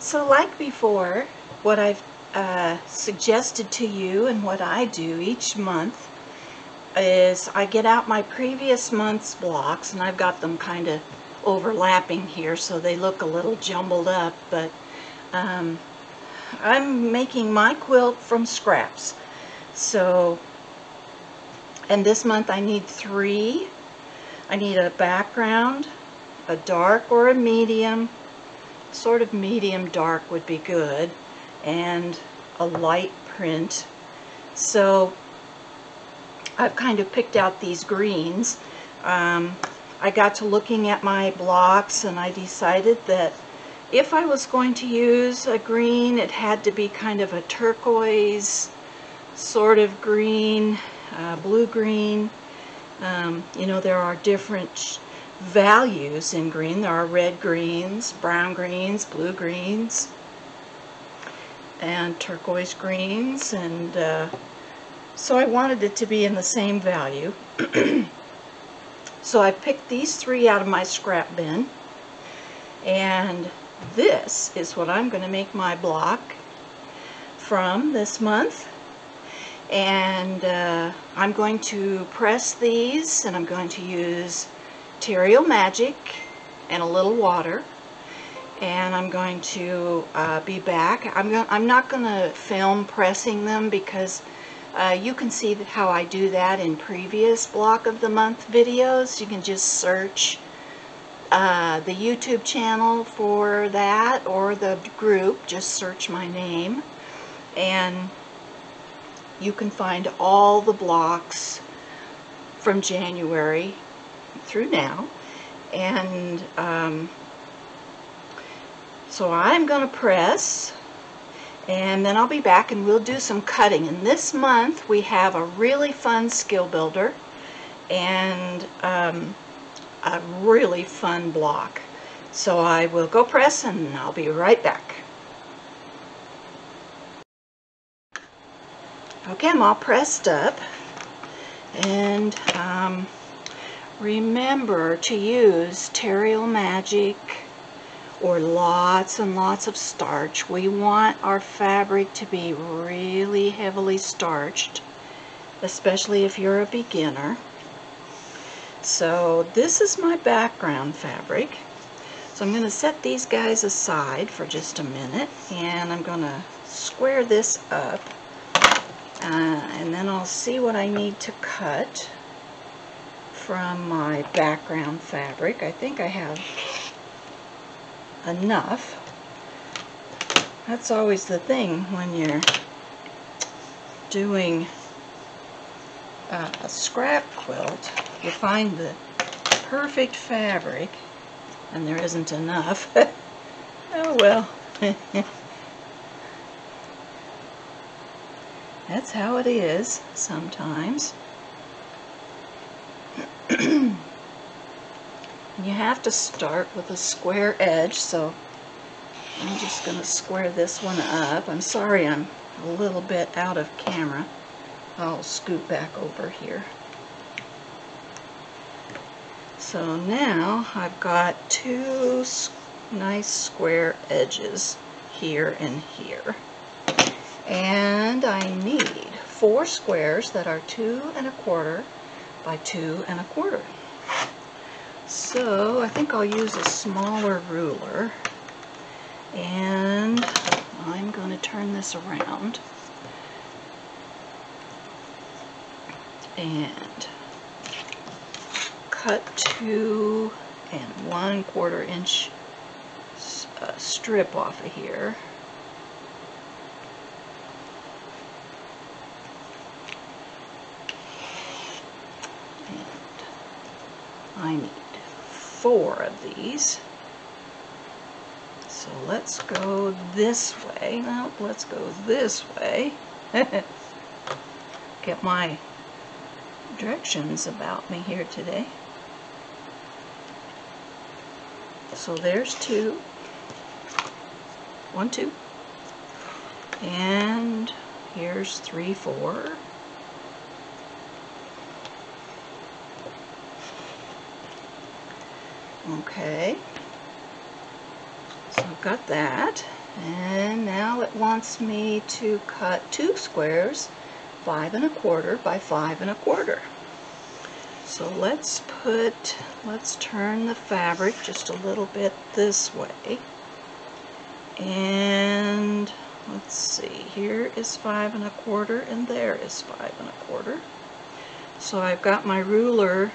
So like before, what I've suggested to you and what I do each month is I get out my previous month's blocks, and I've got them kind of overlapping here so they look a little jumbled up, but I'm making my quilt from scraps. So, and this month I need 3. I need a background, a dark or a medium, sort of medium dark would be good, and a light print. So I've kind of picked out these greens. I got to looking at my blocks and I decided that if I was going to use a green, it had to be kind of a turquoise sort of green, blue-green. You know, there are different values in green. There are red greens, brown greens, blue greens, and turquoise greens, and so I wanted it to be in the same value. So I picked these 3 out of my scrap bin, and this is what I'm going to make my block from this month. And I'm going to press these, and I'm going to use Terrio Magic and a little water, and I'm going to be back. I'm not going to film pressing them because you can see how I do that in previous block of the month videos. You can just search the YouTube channel for that, or the group, just search my name, and you can find all the blocks from January through now. And so I'm going to press, and then I'll be back and we'll do some cutting. And this month we have a really fun skill builder and a really fun block. So I will go press and I'll be right back. Okay, I'm all pressed up, and remember to use Terrio Magic or lots and lots of starch. We want our fabric to be really heavily starched, especially if you're a beginner. So this is my background fabric. So I'm going to set these guys aside for just a minute, and I'm going to square this up. And then I'll see what I need to cut from my background fabric. I think I have enough. That's always the thing when you're doing a scrap quilt. You find the perfect fabric and there isn't enough. Oh well. That's how it is sometimes. You have to start with a square edge, so I'm just going to square this one up. I'm sorry I'm a little bit out of camera. I'll scoot back over here. So now I've got 2 nice square edges here and here. And I need 4 squares that are 2 1/4 by 2 1/4. So I think I'll use a smaller ruler, and I'm going to turn this around and cut 2 1/4 inch strip off of here. I need 4 of these. So let's go this way. No, let's go this way. Get my directions about me here today. So there's 2. 1, 2. And here's 3, 4. Okay, so I've got that. And now it wants me to cut 2 squares, 5 1/4 by 5 1/4. So let's turn the fabric just a little bit this way. And let's see, here is 5 1/4 and there is 5 1/4. So I've got my ruler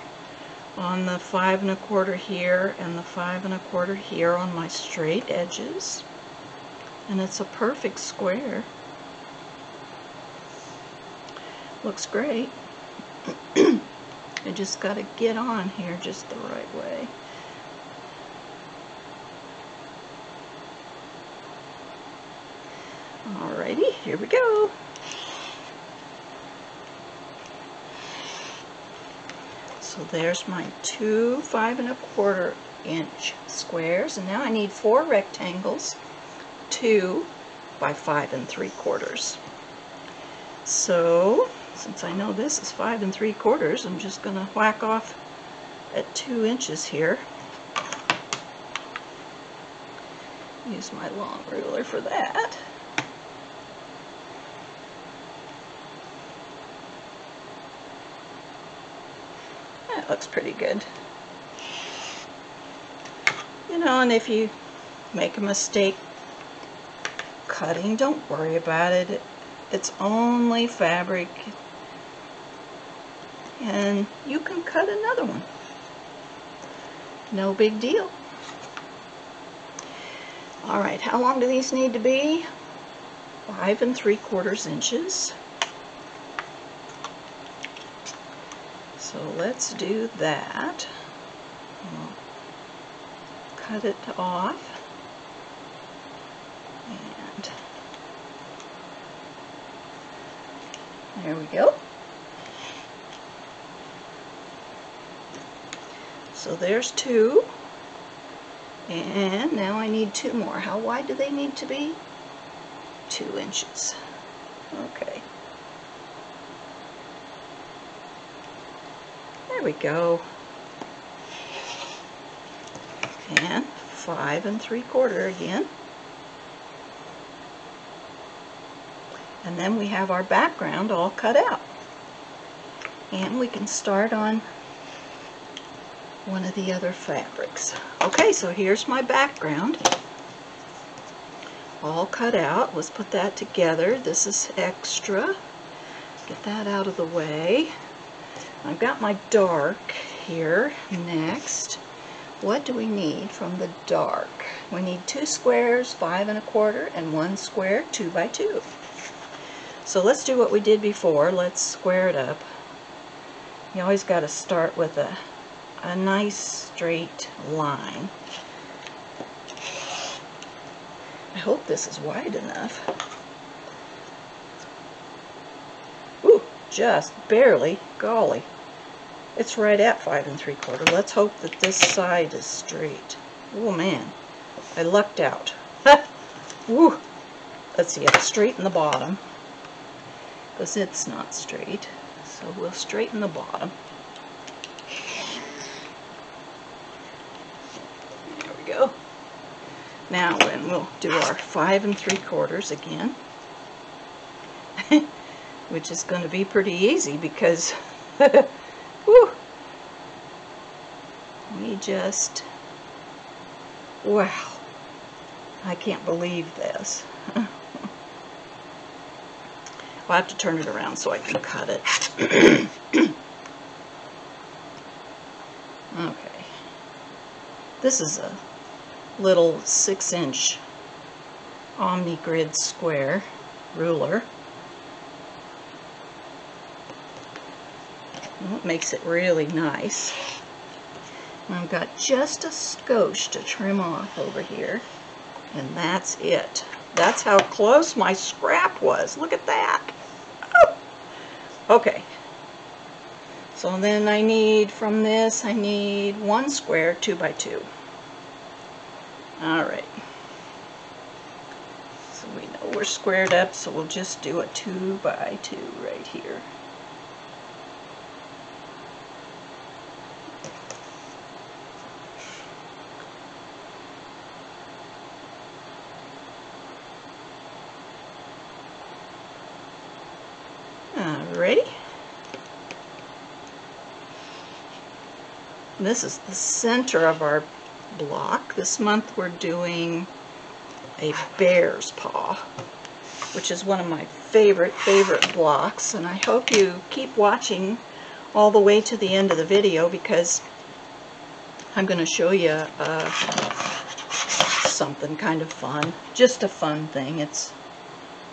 on the 5 1/4 here and the 5 1/4 here on my straight edges. And it's a perfect square. Looks great. I just got to get on here just the right way. Alrighty, here we go. So there's my 2 5 1/4 inch squares, and now I need 4 rectangles, 2 by 5 3/4. So since I know this is 5 3/4, I'm just going to whack off at 2 inches here. Use my long ruler for that. That looks pretty good. You know, and if you make a mistake cutting, don't worry about it. It's only fabric, and you can cut another one. No big deal. Alright, how long do these need to be? 5 3/4 inches. So let's do that. We'll cut it off. And there we go. So there's 2. And now I need 2 more. How wide do they need to be? 2 inches. Okay. There we go. And 5 3/4 again. And then we have our background all cut out. And we can start on one of the other fabrics. Okay, so here's my background. All cut out. Let's put that together. This is extra. Get that out of the way. I've got my dark here next. What do we need from the dark? We need 2 squares, 5 1/4, and 1 square, 2 by 2. So let's do what we did before. Let's square it up. You always got to start with a nice straight line. I hope this is wide enough. Ooh, just barely. Golly. It's right at 5 3/4. Let's hope that this side is straight. Oh man, I lucked out. Woo. Let's see, I'll straighten the bottom because it's not straight. So we'll straighten the bottom. There we go. Now then we'll do our 5 3/4 again, which is going to be pretty easy because whew, we just, wow, I can't believe this. I'll have to turn it around so I can cut it. Okay. This is a little 6-inch omni-grid square ruler. Well, it makes it really nice. I've got just a skosh to trim off over here, and that's it. That's how close my scrap was. Look at that. Oh. Okay. So then I need, from this, I need 1 square, 2 by 2. Alright. So we know we're squared up, so we'll just do a 2 by 2 right here. Ready? This is the center of our block. This month we're doing a bear's paw, which is one of my favorite blocks, and I hope you keep watching all the way to the end of the video, because I'm going to show you something kind of fun. Just a fun thing. It's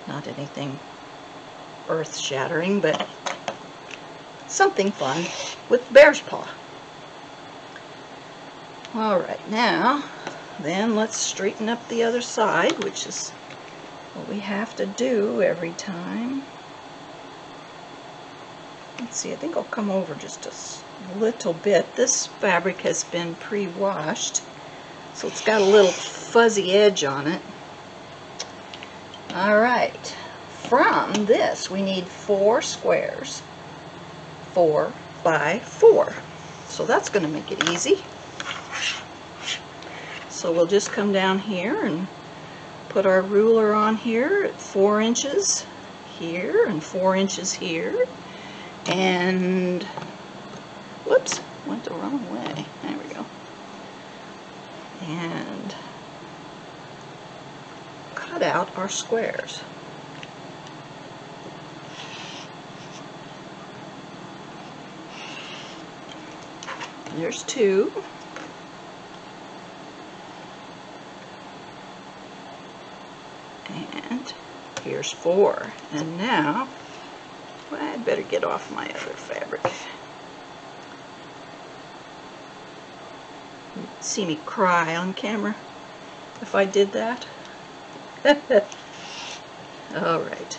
not anything earth-shattering, but something fun with bear's paw. Alright, now then let's straighten up the other side, which is what we have to do every time. Let's see, I think I'll come over just a little bit. This fabric has been pre-washed, so it's got a little fuzzy edge on it. Alright, from this we need 4 squares, 4 by 4. So that's going to make it easy. So we'll just come down here and put our ruler on here at 4 inches here and 4 inches here. And, whoops, went the wrong way. There we go. And cut out our squares. There's 2. And here's 4. And now, well, I'd better get off my other fabric. You'd see me cry on camera if I did that. Alright.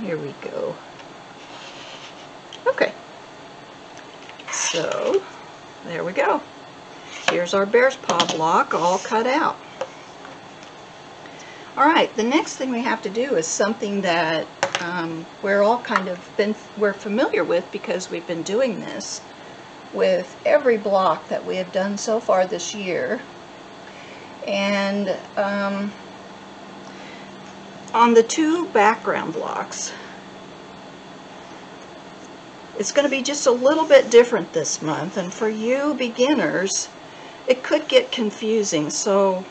Here we go. Okay. So, there we go. Here's our bear's paw block all cut out. Alright, the next thing we have to do is something that we're familiar with, because we've been doing this with every block that we have done so far this year. And on the 2 background blocks, it's going to be just a little bit different this month, and for you beginners it could get confusing, so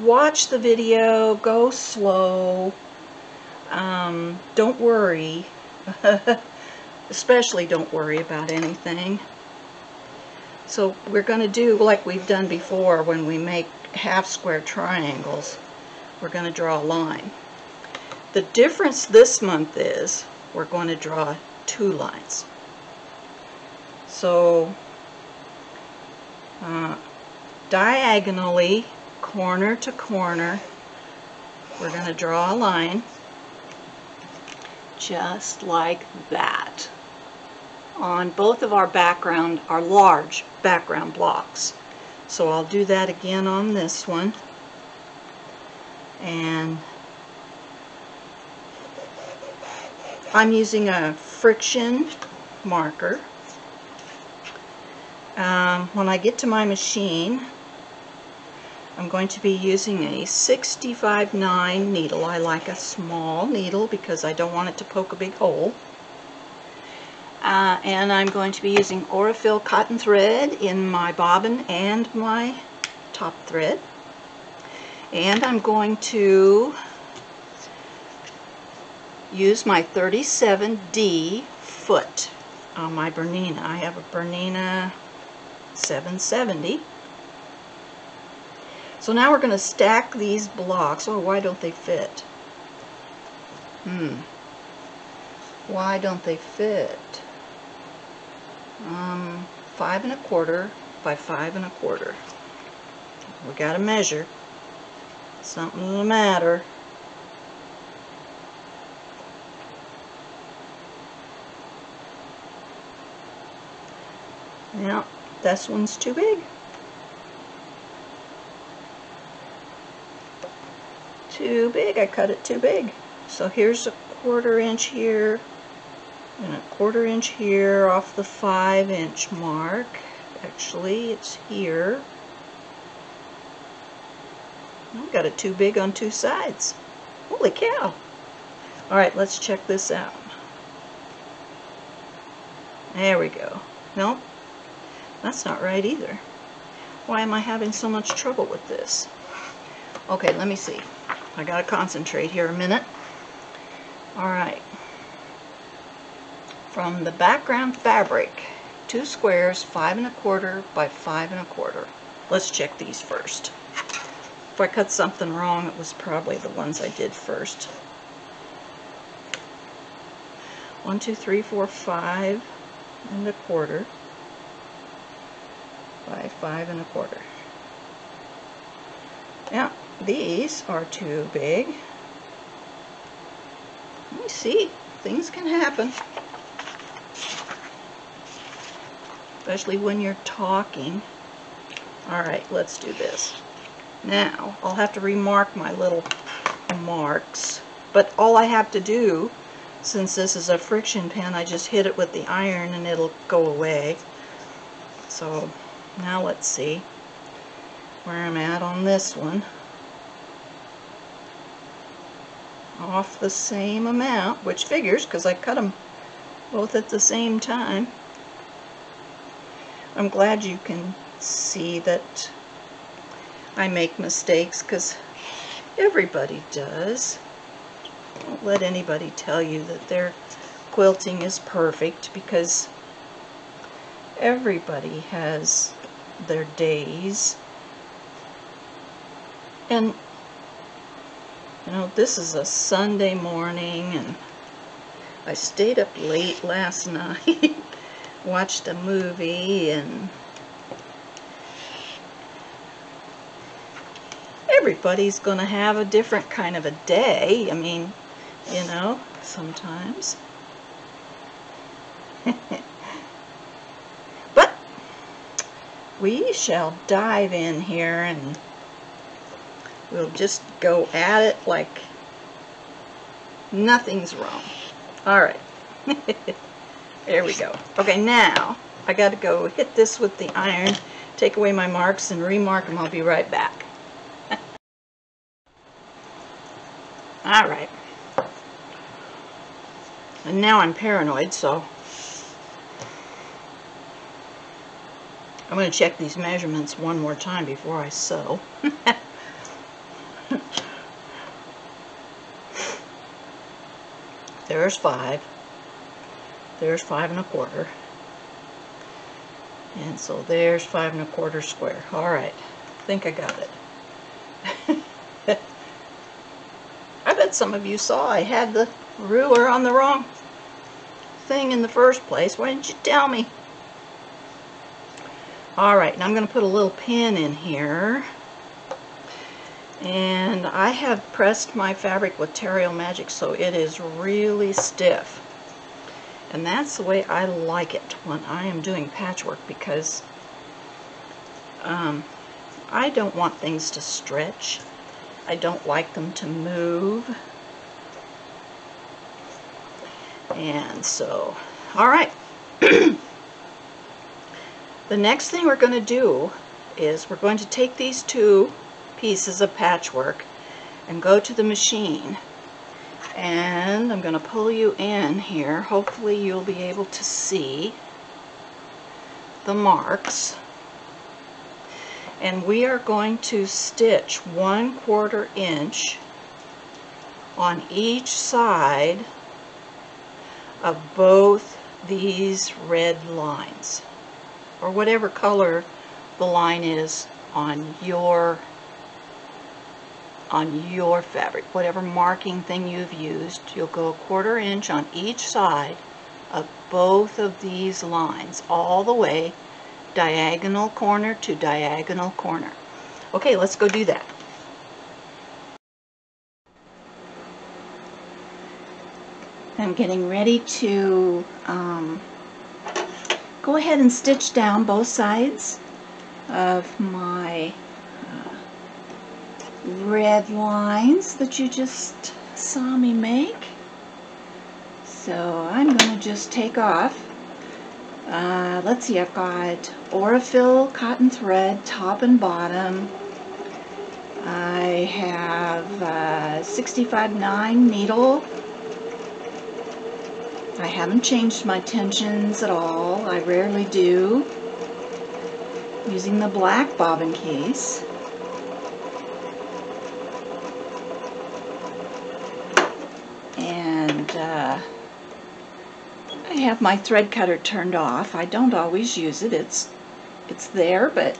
watch the video, go slow, don't worry, especially don't worry about anything. So we're going to do like we've done before when we make half square triangles. We're going to draw a line. The difference this month is we're going to draw 2 lines. So diagonally, corner to corner, we're going to draw a line just like that on both of our large background blocks. So I'll do that again on this one, and I'm using a friction marker. When I get to my machine, I'm going to be using a 65/9 needle. I like a small needle because I don't want it to poke a big hole. And I'm going to be using Aurifil cotton thread in my bobbin and my top thread. And I'm going to use my 37D foot on my Bernina. I have a Bernina 770. So now we're going to stack these blocks. Oh, why don't they fit? Why don't they fit? 5 1/4 by 5 1/4. We got to measure. Something's the matter. Now, this one's too big. Too big. I cut it too big. So here's a 1/4 inch here and a 1/4 inch here off the 5-inch mark. Actually, it's here. I've got it too big on 2 sides. Holy cow. Alright, let's check this out. There we go. Nope, that's not right either. Why am I having so much trouble with this? Okay, let me see. I gotta concentrate here a minute. Alright. From the background fabric, 2 squares, 5 1/4 by 5 1/4. Let's check these first. If I cut something wrong, it was probably the ones I did first. 1, 2, 3, 4, 5 1/4 by 5 1/4. Yeah, these are too big. Let me see. Things can happen. Especially when you're talking. Alright, let's do this. Now, I'll have to remark my little marks. But all I have to do, since this is a friction pen, I just hit it with the iron and it'll go away. So, now let's see where I'm at on this one. Off the same amount, which figures because I cut them both at the same time. I'm glad you can see that I make mistakes, because everybody does. Don't let anybody tell you that their quilting is perfect, because everybody has their days. And you know, this is a Sunday morning and I stayed up late last night, watched a movie, and everybody's going to have a different kind of a day. I mean, you know, sometimes. But we shall dive in here and we'll just go at it like nothing's wrong. Alright. There we go. Okay, now I got to go hit this with the iron, take away my marks, and remark them. I'll be right back. Alright. And now I'm paranoid, so I'm going to check these measurements one more time before I sew. There's 5. There's 5 1/4. And so there's 5 1/4 square. Alright, I think I got it. I bet some of you saw I had the ruler on the wrong thing in the first place. Why didn't you tell me? Alright, now I'm going to put a little pin in here. And I have pressed my fabric with Terrio Magic, so it is really stiff. And that's the way I like it when I am doing patchwork, because I don't want things to stretch. I don't like them to move. And so, alright. The next thing we're going to do is we're going to take these 2 pieces of patchwork and go to the machine, and I'm going to pull you in here. Hopefully you'll be able to see the marks, and we are going to stitch 1/4 inch on each side of both these red lines, or whatever color the line is on your fabric. Whatever marking thing you've used, you'll go 1/4 inch on each side of both of these lines, all the way diagonal corner to diagonal corner. Okay, let's go do that. I'm getting ready to go ahead and stitch down both sides of my red lines that you just saw me make. So I'm going to just take off. Let's see, I've got Aurifil cotton thread, top and bottom. I have 65/9 needle I haven't changed my tensions at all. I rarely do. Using the black bobbin case. And I have my thread cutter turned off. I don't always use it. It's there, but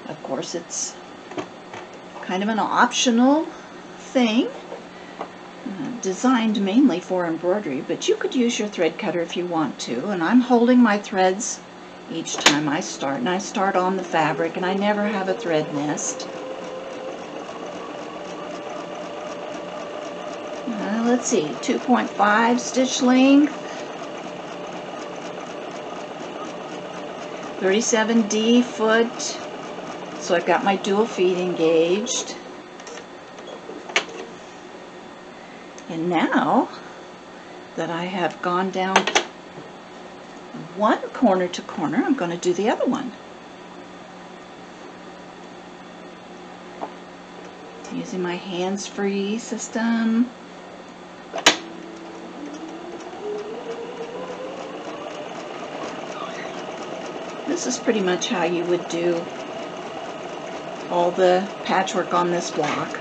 of course it's kind of an optional thing. Designed mainly for embroidery, but you could use your thread cutter if you want to. And I'm holding my threads each time I start, and I start on the fabric, and I never have a thread nest. Let's see, 2.5 stitch length, 37D foot, so I've got my dual feet engaged. And now that I have gone down one corner to corner, I'm going to do the other one. Using my hands-free system. This is pretty much how you would do all the patchwork on this block.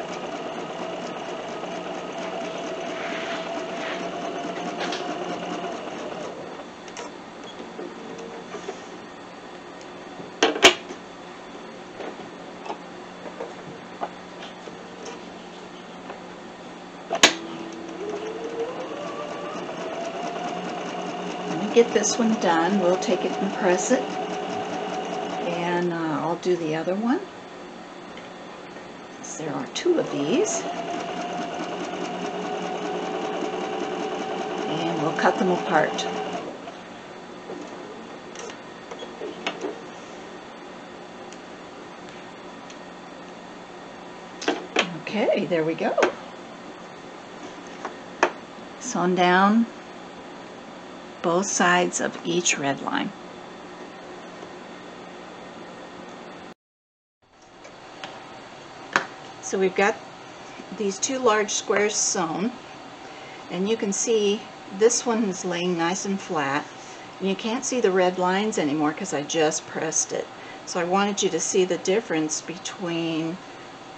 Get this one done, we'll take it and press it, and I'll do the other one. So there are two of these, and we'll cut them apart. Okay, there we go. Sewn down both sides of each red line. So we've got these two large squares sewn, and you can see this one is laying nice and flat, and you can't see the red lines anymore because I just pressed it. So I wanted you to see the difference between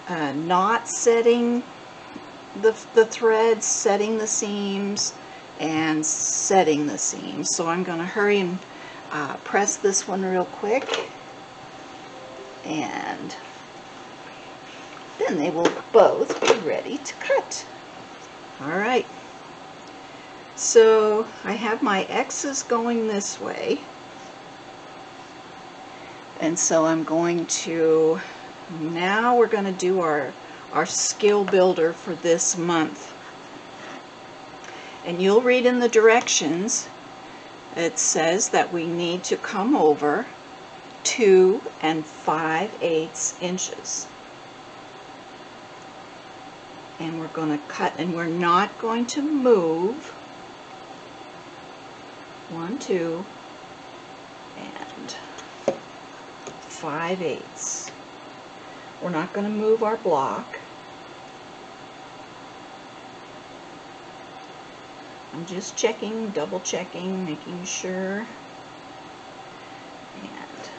not setting the threads, setting the seams, and setting the seams. So I'm going to hurry and press this one real quick, and then they will both be ready to cut. Alright, so I have my X's going this way, and so I'm going to, now we're going to do our skill builder for this month. And you'll read in the directions, it says that we need to come over 2 5/8 inches. And we're going to cut, and we're not going to move 1, 2, and 5/8. We're not going to move our block. I'm just checking, double checking, making sure. And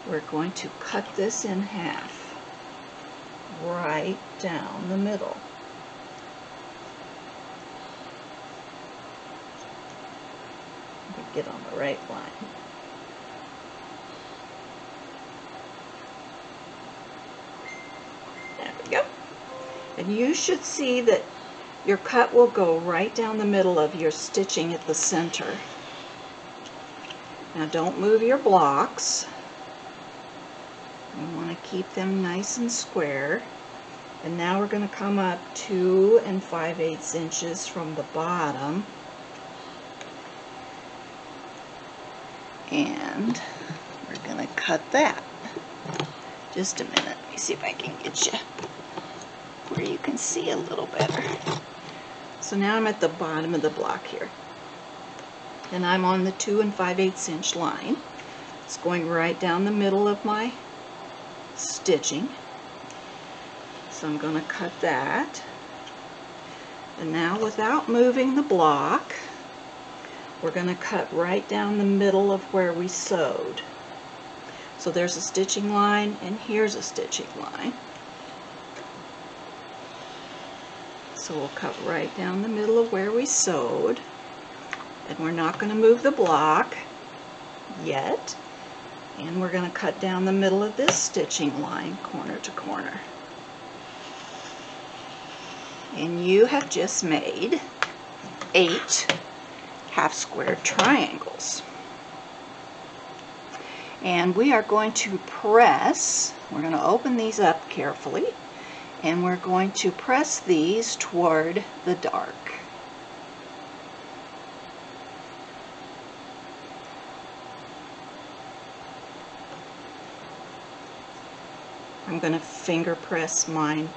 we're going to cut this in half, right down the middle. Get on the right line. There we go. And you should see that your cut will go right down the middle of your stitching at the center. Now don't move your blocks. You want to keep them nice and square. And now we're going to come up 2 5/8 inches from the bottom. And we're going to cut that. Just a minute. Let me see if I can get you where you can see a little better. So now I'm at the bottom of the block here, and I'm on the 2 5/8 inch line. It's going right down the middle of my stitching. So I'm going to cut that. And now, without moving the block, we're going to cut right down the middle of where we sewed. So there's a stitching line, and here's a stitching line. So we'll cut right down the middle of where we sewed, and we're not going to move the block yet. And we're going to cut down the middle of this stitching line, corner to corner. And you have just made 8 half square triangles. And we are going to press, we're going to open these up carefully, and we're going to press these toward the dark. I'm going to finger press mine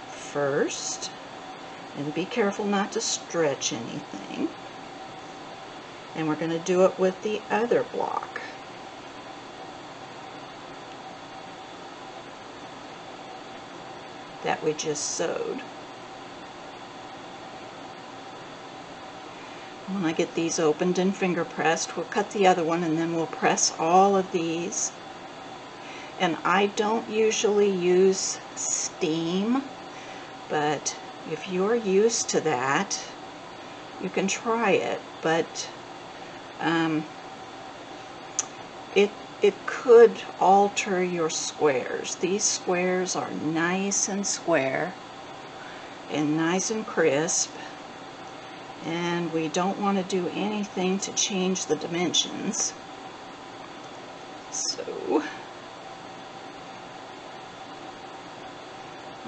first, and be careful not to stretch anything. And we're going to do it with the other block. That we just sewed. When I get these opened and finger pressed, we'll cut the other one, and then we'll press all of these. And I don't usually use steam, but if you're used to that, you can try it. But it could alter your squares. These squares are nice and square and nice and crisp, and we don't want to do anything to change the dimensions. So,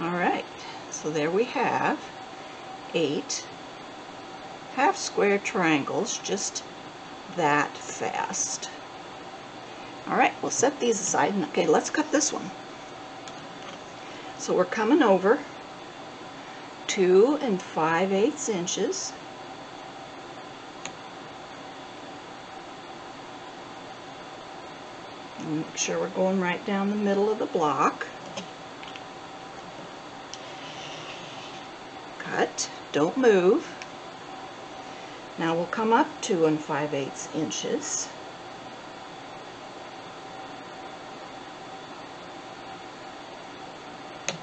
alright, so there we have 8 half square triangles, just that fast. Alright, we'll set these aside, and okay, let's cut this one. So we're coming over 2 5/8 inches. And make sure we're going right down the middle of the block. Cut, don't move. Now we'll come up 2 5/8 inches.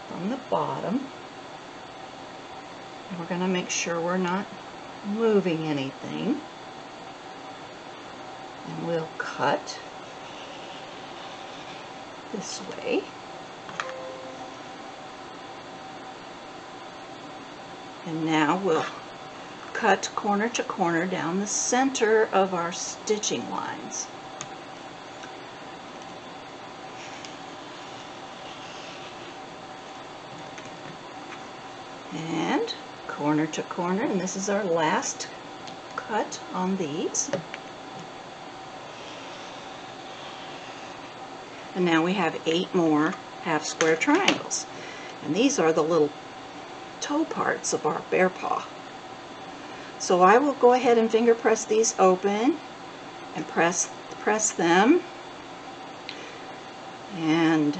From the bottom. And we're going to make sure we're not moving anything. And we'll cut this way. And now we'll cut corner to corner down the center of our stitching lines. And corner to corner, and this is our last cut on these. And now we have 8 more half square triangles. And these are the little toe parts of our bear paw. So I will go ahead and finger press these open and press them. And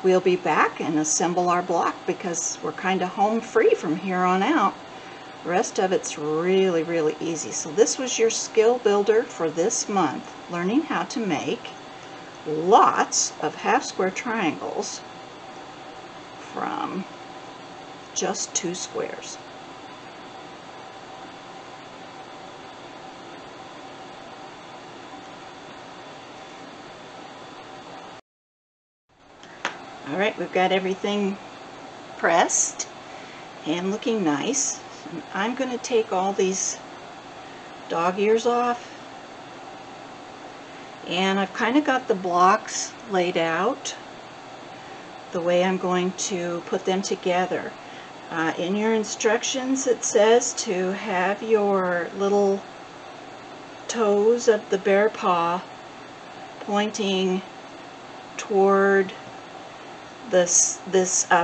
we'll be back and assemble our block, because we're kind of home free from here on out. The rest of it's really, really easy. So this was your skill builder for this month, learning how to make lots of half square triangles from just 2 squares. Alright, we've got everything pressed and looking nice. And I'm going to take all these dog ears off. And I've kind of got the blocks laid out the way I'm going to put them together. In your instructions it says to have your little toes of the bear paw pointing toward this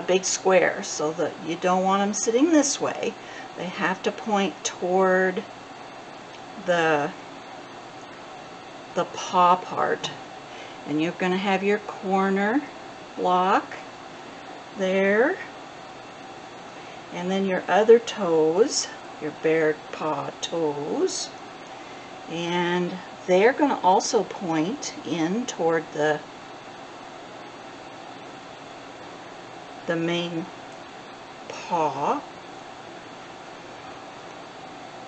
big square, so that you don't want them sitting this way. They have to point toward the paw part. And you're going to have your corner block there, And then your other toes, your bare paw toes, and they're going to also point in toward the main paw.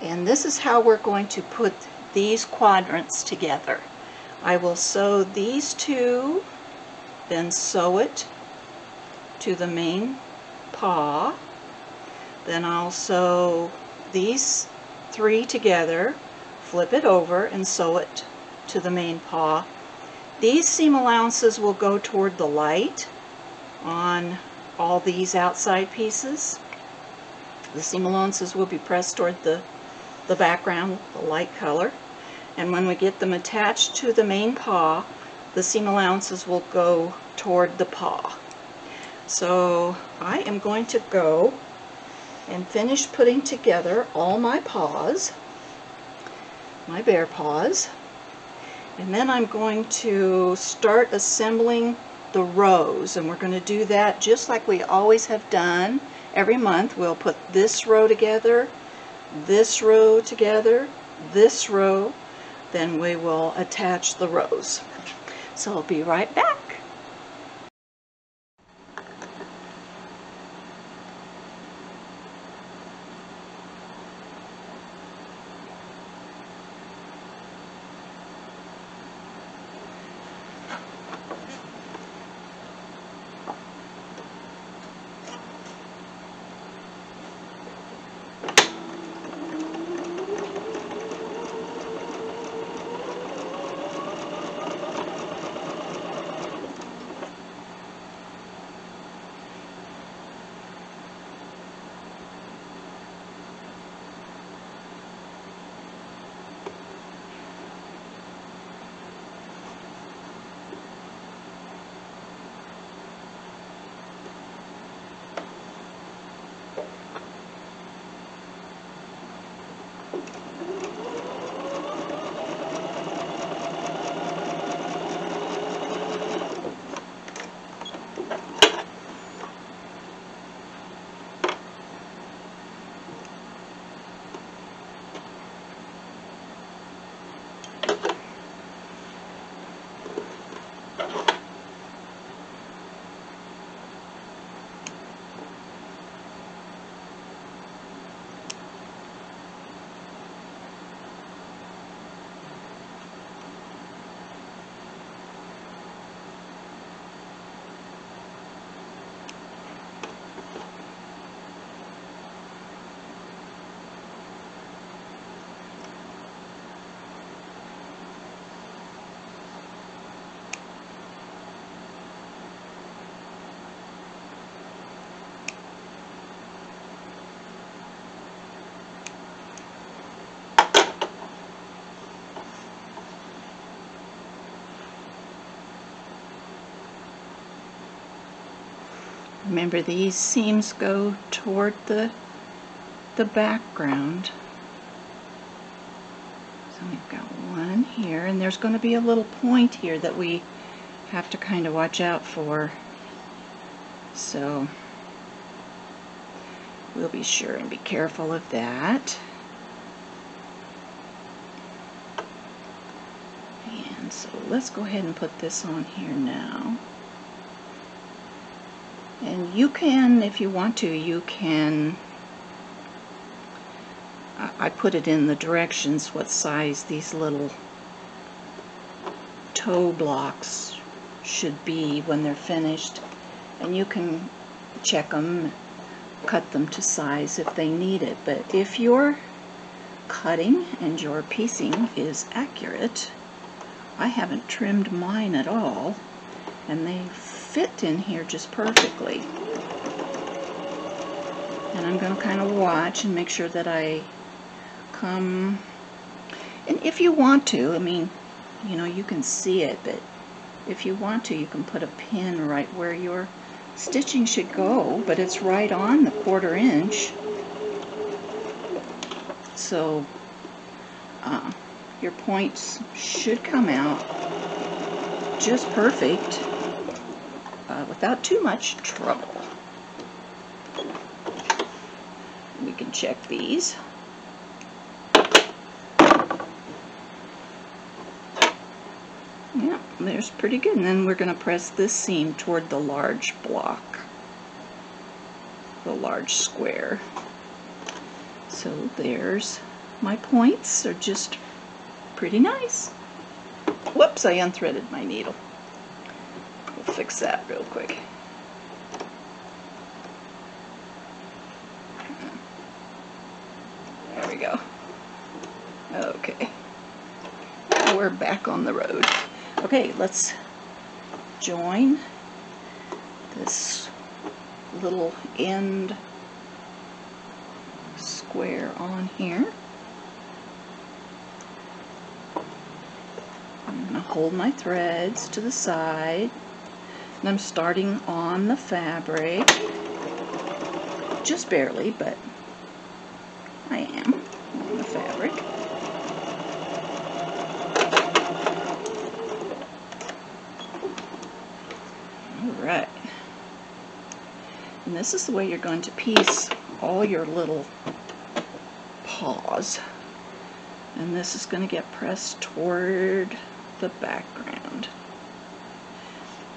And this is how we're going to put these quadrants together. I will sew these two, then sew it to the main paw. Then I'll sew these three together, flip it over, and sew it to the main paw. These seam allowances will go toward the light on all these outside pieces. The seam allowances will be pressed toward the background, the light color. And when we get them attached to the main paw, the seam allowances will go toward the paw. So I am going to go and finish putting together all my paws, my bare paws, and then I'm going to start assembling the rows, and we're going to do that just like we always have done. Every month we'll put this row together, this row together, this row, then we will attach the rows. So I'll be right back. Remember, these seams go toward the background. So we've got one here, and there's going to be a little point here that we have to kind of watch out for. So we'll be sure and be careful of that. And so let's go ahead and put this on here now. And you can, if you want to, you can, I put it in the directions what size these little toe blocks should be when they're finished. And you can check them, cut them to size if they need it. But if your cutting and your piecing is accurate, I haven't trimmed mine at all, and they fit in here just perfectly. And I'm going to kind of watch and make sure that I come, and if you want to, I mean, you know, you can see it, but if you want to, you can put a pin right where your stitching should go, but it's right on the 1/4 inch. So your points should come out just perfect without too much trouble. can check these. Yeah, there's pretty good. And then we're going to press this seam toward the large block, the large square. So there's my points. They're just pretty nice. Whoops, I unthreaded my needle. We'll fix that real quick. There we go. Okay. Now we're back on the road. Okay, let's join this little end square on here. I'm going to hold my threads to the side, and I'm starting on the fabric, just barely, but I am on the fabric. Alright, and this is the way you're going to piece all your little paws, and this is going to get pressed toward the background.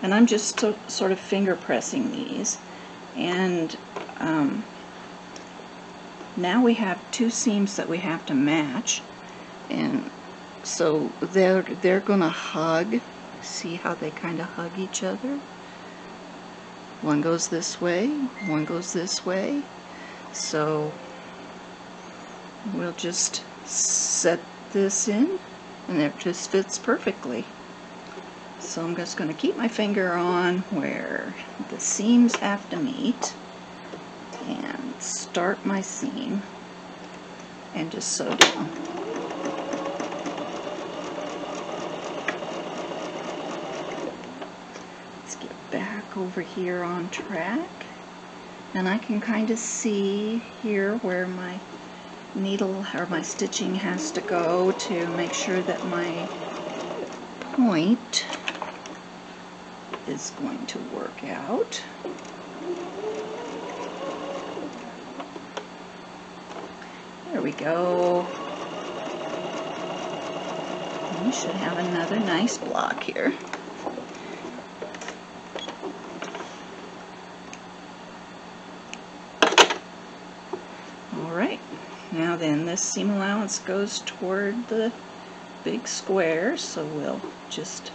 And I'm just sort of finger pressing these, and now we have two seams that we have to match, and so they're gonna hug. See how they kind of hug each other? One goes this way, one goes this way. So we'll just set this in, and it just fits perfectly. So I'm just going to keep my finger on where the seams have to meet and start my seam and just sew down. Let's get back over here on track, and I can kind of see here where my needle or my stitching has to go to make sure that my point is going to work out. There we go. We should have another nice block here. Alright, now then this seam allowance goes toward the big square, so we'll just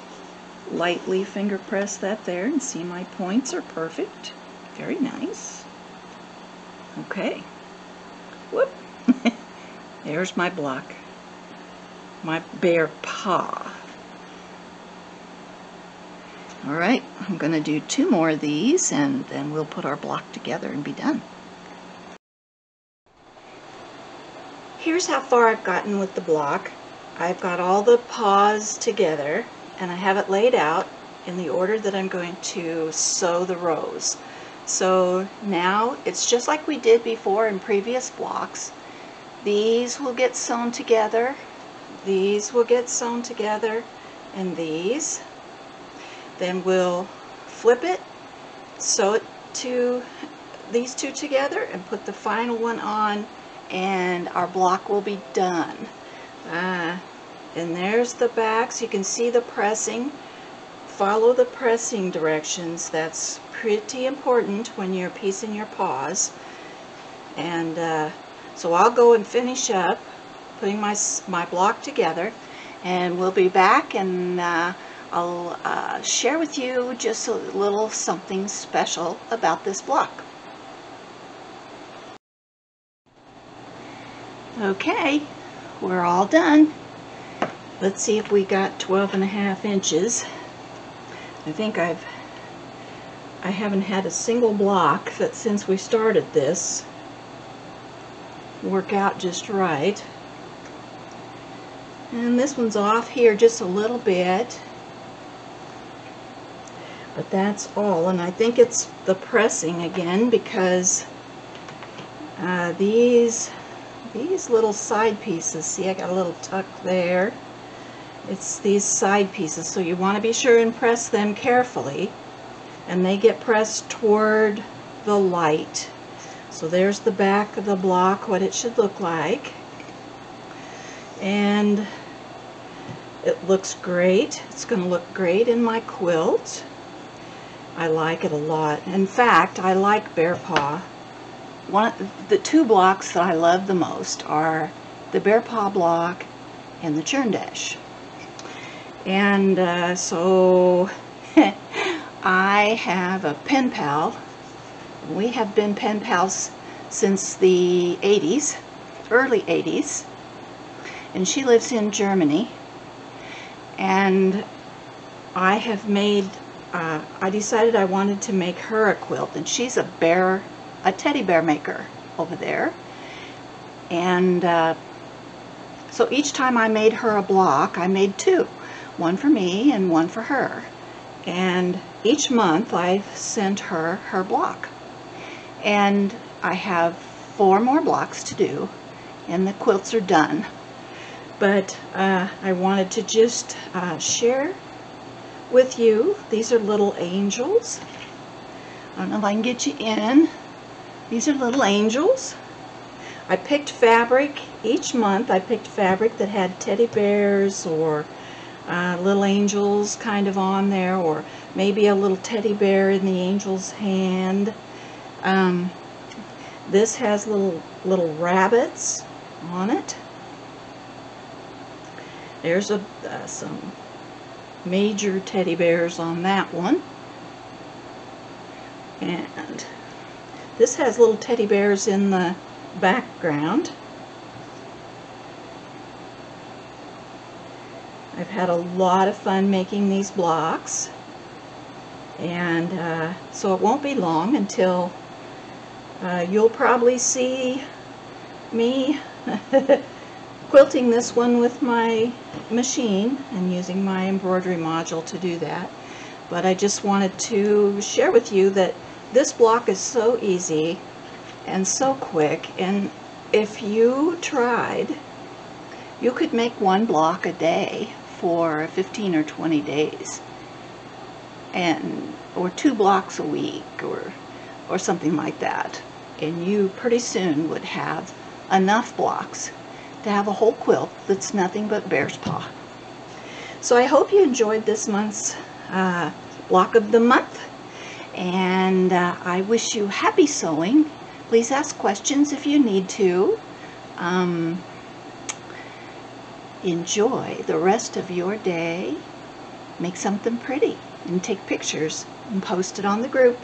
lightly finger press that there, and see my points are perfect. Very nice. Okay. Whoop. There's my block. My bare paw. Alright, I'm going to do 2 more of these, and then we'll put our block together and be done. Here's how far I've gotten with the block. I've got all the paws together, and I have it laid out in the order that I'm going to sew the rows. So now it's just like we did before in previous blocks. These will get sewn together, these will get sewn together, and these. Then we'll flip it, sew it to these 2 together, and put the final one on, and our block will be done. And there's the back, so you can see the pressing. Follow the pressing directions. That's pretty important when you're piecing your paws. And so I'll go and finish up putting my block together, and we'll be back, and I'll share with you just a little something special about this block. Okay, we're all done. Let's see if we got 12.5 inches. I think I haven't had a single block that since we started this work out just right. And this one's off here just a little bit, but that's all. And I think it's the pressing again, because these little side pieces, see, I got a little tuck there. It's these side pieces, so you want to be sure and press them carefully, and they get pressed toward the light. So there's the back of the block, what it should look like. And it looks great. It's going to look great in my quilt. I like it a lot. In fact, I like Bear Paw. The two blocks that I love the most are the Bear Paw block and the Churn Dash. And so I have a pen pal. We have been pen pals since the 80s, early 80s. And she lives in Germany. And I have made, I decided I wanted to make her a quilt. And she's a teddy bear maker over there. And so each time I made her a block, I made two. One for me and one for her. And each month I've sent her her block. And I have 4 more blocks to do, and the quilts are done. But I wanted to just share with you. These are little angels. I don't know if I can get you in. These are little angels. I picked fabric each month. I picked fabric that had teddy bears or little angels kind of on there, or maybe a little teddy bear in the angel's hand. This has little rabbits on it. There's some major teddy bears on that one. And this has little teddy bears in the background. I've had a lot of fun making these blocks, and so it won't be long until you'll probably see me quilting this one with my machine and using my embroidery module to do that. But I just wanted to share with you that this block is so easy and so quick, and if you tried, you could make one block a day for 15 or 20 days, or 2 blocks a week, or something like that, and you pretty soon would have enough blocks to have a whole quilt that's nothing but bear's paw. So I hope you enjoyed this month's block of the month, and I wish you happy sewing. Please ask questions if you need to. Enjoy the rest of your day. Make something pretty and take pictures and post it on the group.